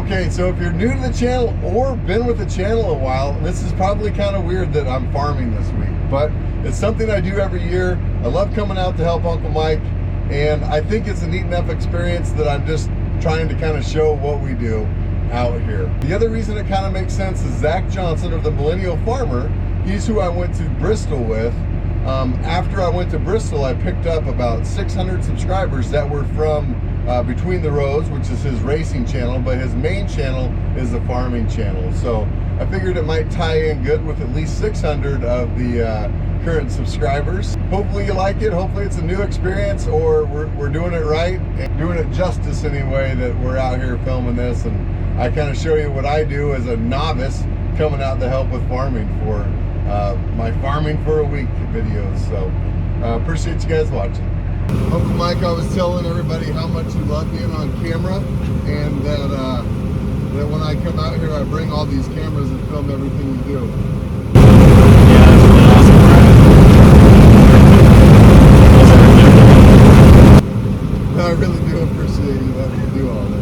Okay, so if you're new to the channel or been with the channel a while, this is probably kind of weird that I'm farming this week, but it's something I do every year. I love coming out to help Uncle Mike, and I think it's a neat enough experience that I'm just trying to kind of show what we do out here. The other reason it kind of makes sense is Zach Johnson, of the Millennial Farmer. He's who I went to Bristol with. After I went to Bristol, I picked up about 600 subscribers that were from Between the Roads, which is his racing channel, but his main channel is the farming channel. So I figured it might tie in good with at least 600 of the current subscribers. Hopefully you like it. Hopefully it's a new experience, or we're doing it right and doing it justice anyway, that we're out here filming this, and I kind of show you what I do as a novice coming out to help with farming for my Farming for a Week videos. So appreciate you guys watching. Uncle Mike, I was telling everybody how much you love being on camera, and that when I come out here I bring all these cameras and film everything you do. Yeah, that's really awesome, Brad. I really do appreciate you letting me do all this.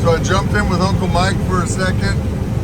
So I jumped in with Uncle Mike for a second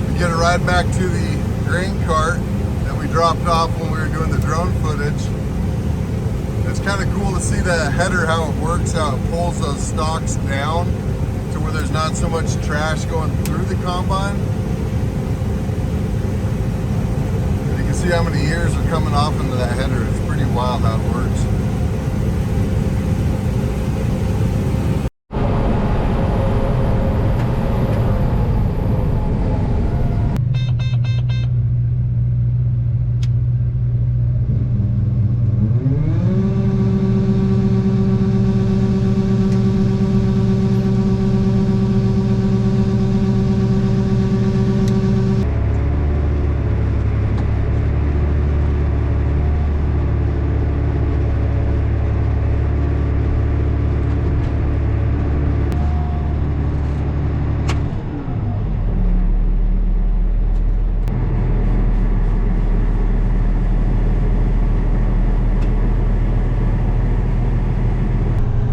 to get a ride back to the grain cart that we dropped off when we were doing the drone footage. It's kind of cool to see the header, how it works, how it pulls those stalks down to where there's not so much trash going through the combine. And you can see how many ears are coming off into that header. It's pretty wild how it works.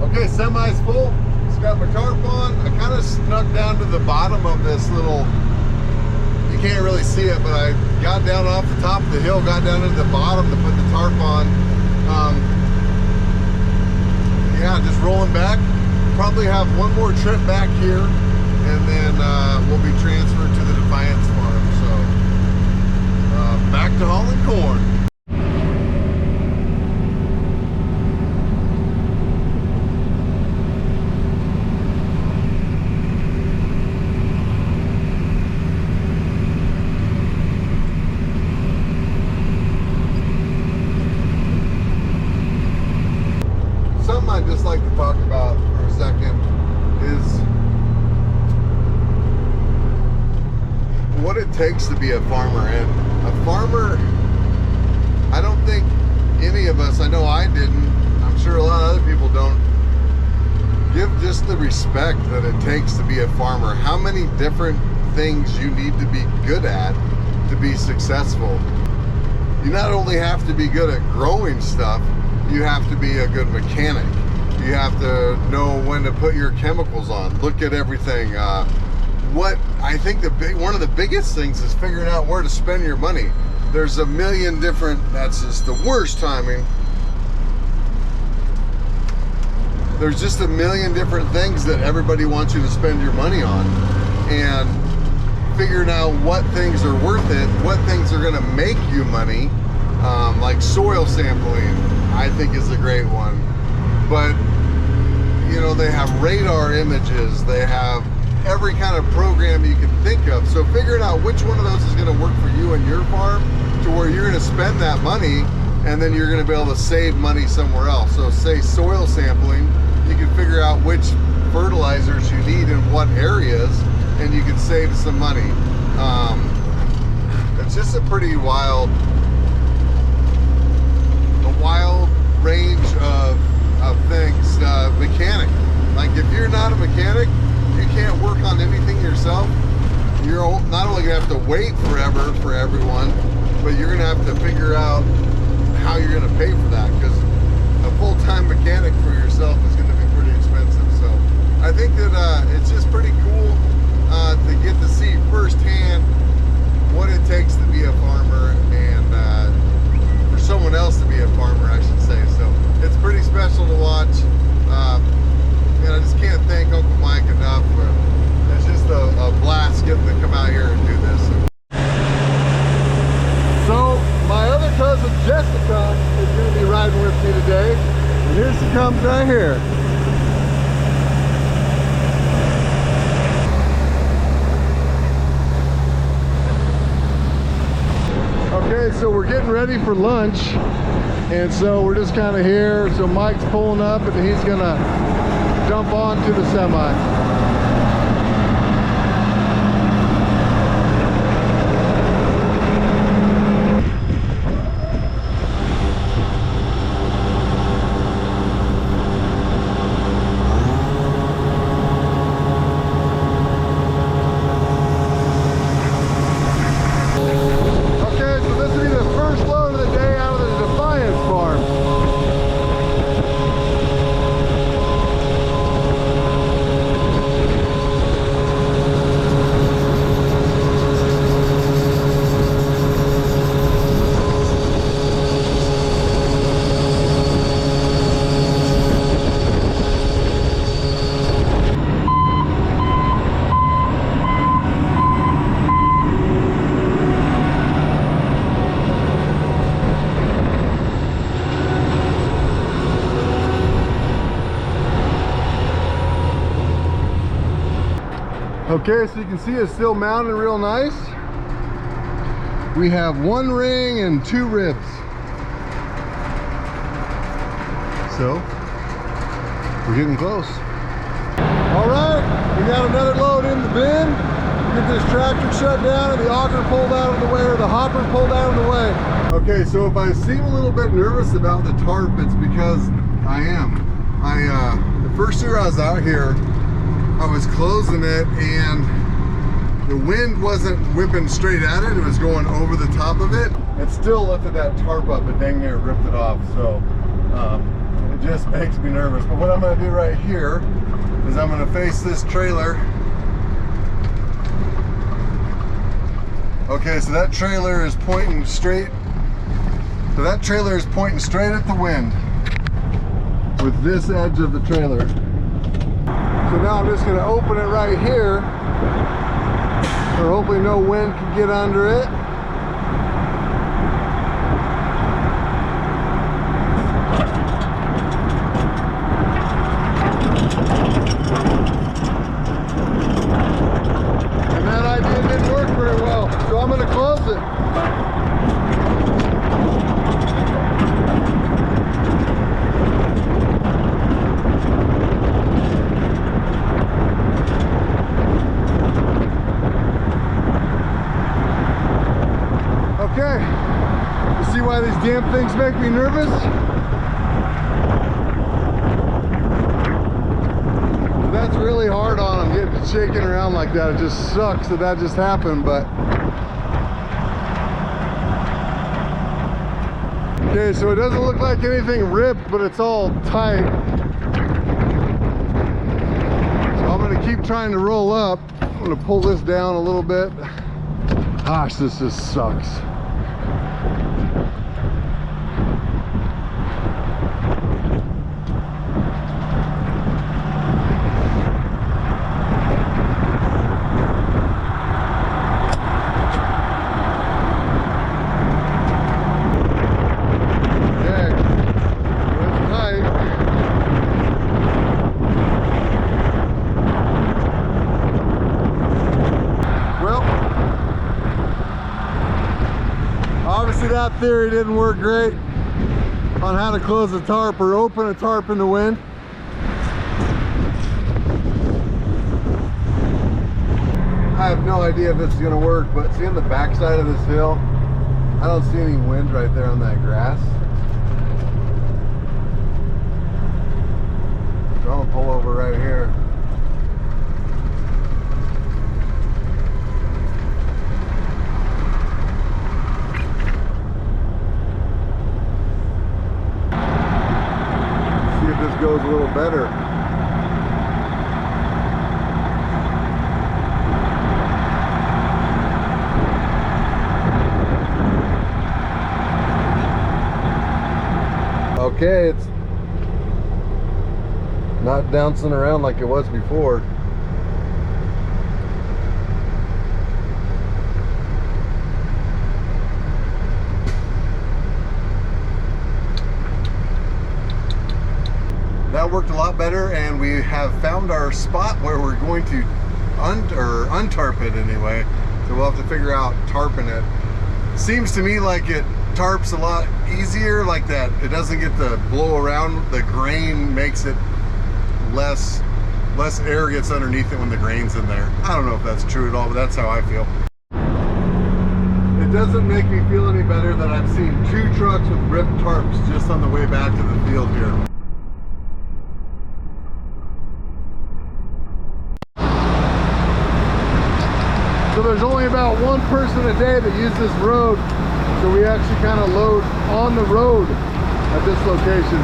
Okay, semi's full. It's got my tarp on. I kind of snuck down to the bottom of this little, you can't really see it, but I got down off the top of the hill, got down to the bottom to put the tarp on. Yeah, just rolling back. Probably have one more trip back here, and then we'll be transferred to the Defiance farm. So back to hauling corn. I'd just like to talk about for a second is what it takes to be a farmer. And a farmer, I don't think any of us, I know I didn't, I'm sure a lot of other people don't, give just the respect that it takes to be a farmer. How many different things you need to be good at to be successful. You not only have to be good at growing stuff, you have to be a good mechanic. You have to know when to put your chemicals on. Look at everything. What I think one of the biggest things is figuring out where to spend your money. There's a million different, that's just the worst timing. There's just a million different things that everybody wants you to spend your money on. And figuring out what things are worth it, what things are gonna make you money, like soil sampling, I think is a great one. But you know, they have radar images, they have every kind of program you can think of. So figuring out which one of those is going to work for you and your farm to where you're going to spend that money, and then you're going to be able to save money somewhere else. So say soil sampling, you can figure out which fertilizers you need in what areas, and you can save some money. It's just a pretty wild range of things. Mechanic, like if you're not a mechanic, you can't work on anything yourself. You're not only gonna have to wait forever for everyone, but you're gonna have to figure out how you're gonna pay for that, because a full-time mechanic for yourself is gonna be pretty expensive. So I out here and do this. So my other cousin Jessica is going to be riding with me today. And here she comes right here. Okay, so we're getting ready for lunch. And so we're just kind of here. So Mike's pulling up and he's going to jump onto the semi. Okay, so you can see it's still mounted real nice. We have one ring and two ribs. So, we're getting close. All right, we got another load in the bin. Get this tractor shut down and the auger pulled out of the way, or the hopper pulled out of the way. Okay, so if I seem a little bit nervous about the tarp, it's because I am. The first year I was out here, I was closing it and the wind wasn't whipping straight at it, it was going over the top of it. It still lifted that tarp up, but dang near ripped it off, so it just makes me nervous. But what I'm going to do right here is I'm going to face this trailer. Okay, so that trailer is pointing straight. So that trailer is pointing straight at the wind with this edge of the trailer. So now I'm just going to open it right here, so hopefully no wind can get under it. And that idea didn't work very well, so I'm going to close it. Okay, you see why these damn things make me nervous? That's really hard on them, getting shaking around like that. It just sucks that that just happened, but. Okay, so it doesn't look like anything ripped, but it's all tight. So I'm gonna keep trying to roll up. I'm gonna pull this down a little bit. Gosh, this just sucks. That theory didn't work great on how to close a tarp or open a tarp in the wind. I have no idea if this is going to work, but seeing the backside of this hill, I don't see any wind right there on that grass. So I'm going to pull over right here. Goes a little better. Okay, it's not bouncing around like it was before. worked a lot better, and we have found our spot where we're going to untarp it anyway. So we'll have to figure out tarping it. Seems to me like it tarps a lot easier, like that it doesn't get the blow around. The grain makes it less air gets underneath it when the grain's in there. I don't know if that's true at all, but that's how I feel. It doesn't make me feel any better that I've seen 2 trucks with ripped tarps just on the way back to the field here. So there's only about 1 person a day that uses this road, so we actually kind of load on the road at this location.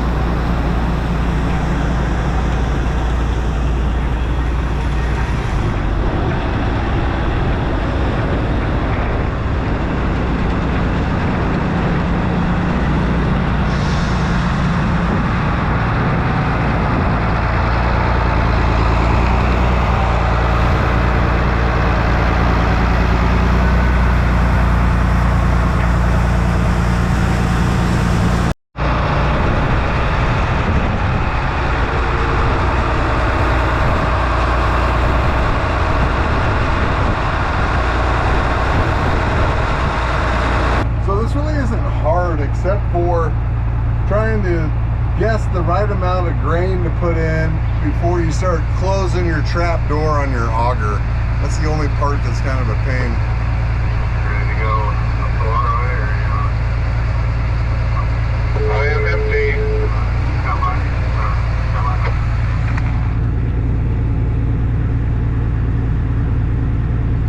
Except for trying to guess the right amount of grain to put in before you start closing your trap door on your auger. That's the only part that's kind of a pain. Ready to go up the waterway, or I am empty. Come on.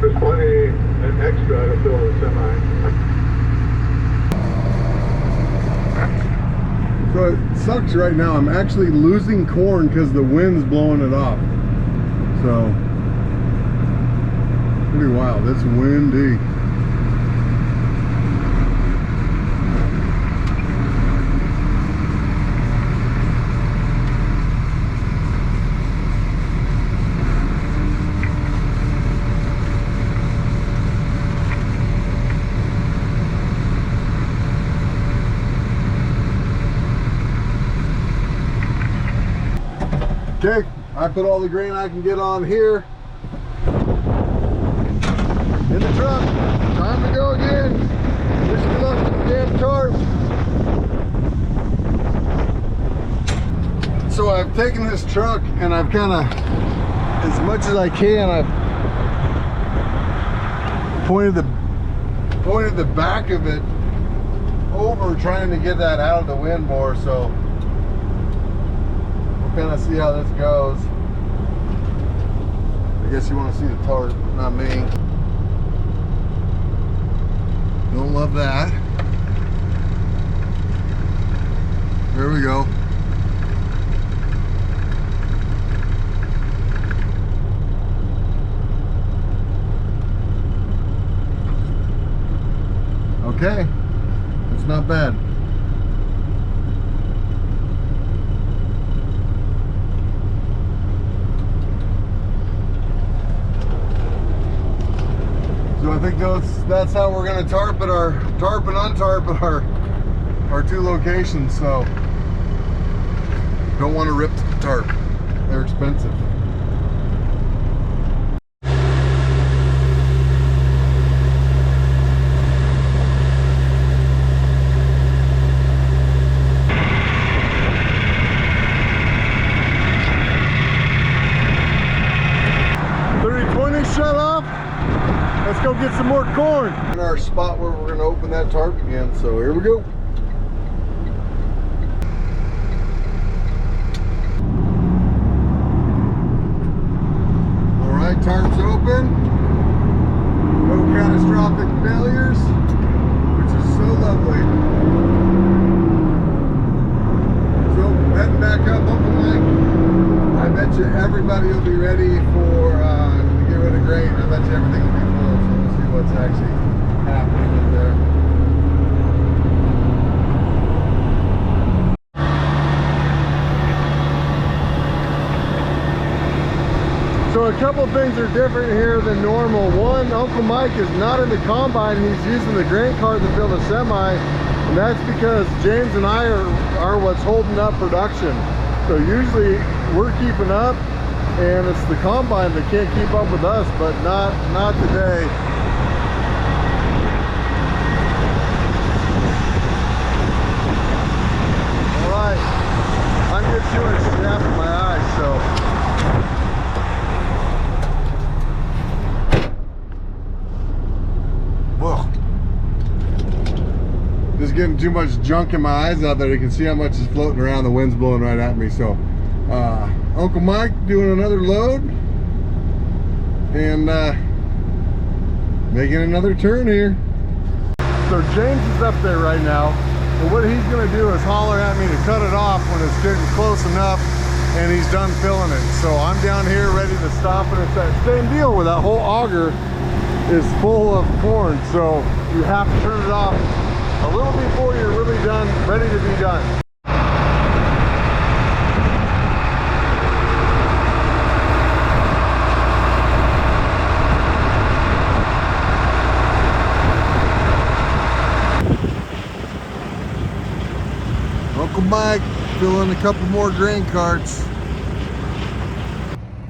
There's plenty an extra to fill the semi. So it sucks right now. I'm actually losing corn because the wind's blowing it off. So, pretty wild. It's windy. Okay, I put all the grain I can get on here in the truck. Time to go again. Wish me luck with the damn tarp. So I've taken this truck and I've kind of, as much as I can, I've pointed the back of it over, trying to get that out of the wind more. So kind of see how this goes. I guess you want to see the tarp, not me. Don't love that. There we go. Okay, it's not bad. So I think that's how we're going to tarp and untarp at our 2 locations. So don't want to rip the tarp. They're expensive. Shut off. Let's go get some more corn. In our spot where we're going to open that tarp again. So here we go. All right, tarp's open. No catastrophic failures, which is so lovely. So heading back up Uncle Mike. I bet you everybody will be ready for get rid of grain. I bet you everything will be full, so we'll see what's actually happening in there. So a couple things are different here than normal. One, Uncle Mike is not in the combine. He's using the grain cart to fill the semi, and that's because James and I are what's holding up production. So usually we're keeping up, and it's the combine that can't keep up with us, but not today. All right, I'm getting too much snap in my eyes, so. Whoa. Just getting too much junk in my eyes out there. You can see how much is floating around. The wind's blowing right at me. So Uncle Mike doing another load and making another turn here. So James is up there right now, and what he's going to do is holler at me to cut it off when it's getting close enough and he's done filling it. So I'm down here ready to stop, and it's that same deal where that whole auger is full of corn, so you have to turn it off a little before you're really done, ready to be done. Uncle Mike filling a couple more grain carts.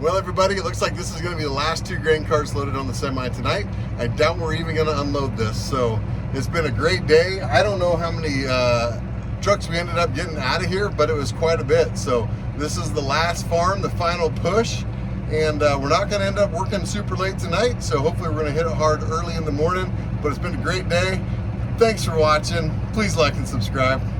Well, everybody, it looks like this is going to be the last 2 grain carts loaded on the semi tonight. I doubt we're even going to unload this. So it's been a great day. I don't know how many trucks we ended up getting out of here, but it was quite a bit. So this is the last farm, the final push. And we're not going to end up working super late tonight. So hopefully we're going to hit it hard early in the morning. But it's been a great day. Thanks for watching. Please like and subscribe.